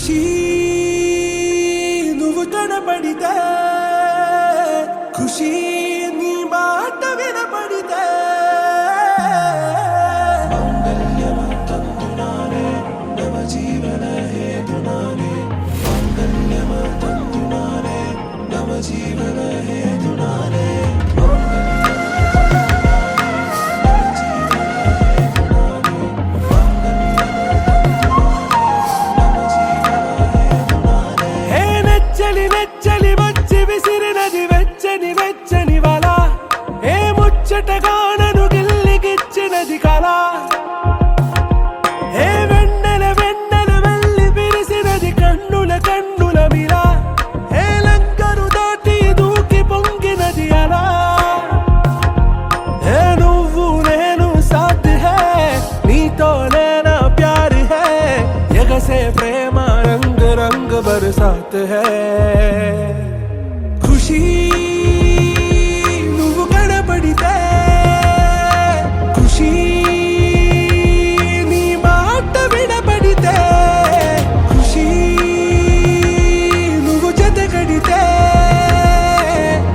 ఖుషీ నువ్వు కనపడితే ఖుషీ నీ మాట వినపడితే మంగళ్యమంతందునానే నవ జీవన హేతునానే మంగళ్యమంతందునానే నవ జీవన హేతునానే ముచ్చటగానను గిల్లిగిచ్చినది కళ ఏ వెన్నెల వెన్నెల వెళ్ళి విరిసినది కన్నుల కన్నుల మిలా ఏ లంకను దాటి దూకి పొంగినది అలా ఏ నువ్వు నేను సాథ్ హై నీతో నేనా ప్యార్ హై ఎగసే ప్రేమ రంగ్ రంగ్ బరసాత్ హై ఖుషీ ఖుషీ నీ మాట వినపడితే ఖుషీ నువ్వు జతగడితే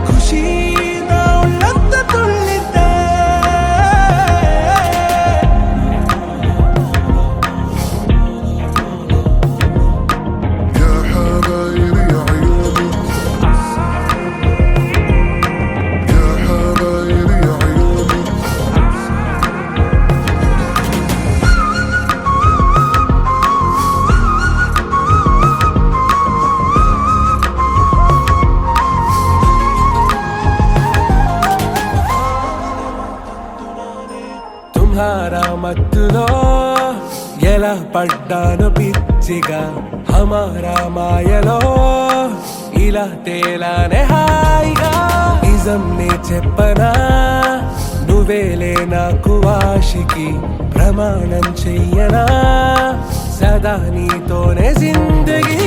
ఖుషీ నా ఒళ్ళంత తుళ్ళితే يا حبايبي يا عيوني يا حبايبي يا عيوني తుమ్హారా మత్తులో ఎలా పడ్డాను పిచ్చిగా హమారా మాయలో ఇలా తేలానే హాయిగా నిజం నే చెప్పనా నువ్వేలే నాకు ఆశికి ప్రమాణం చెయ్యనా సదా నీతోనే జిందగీ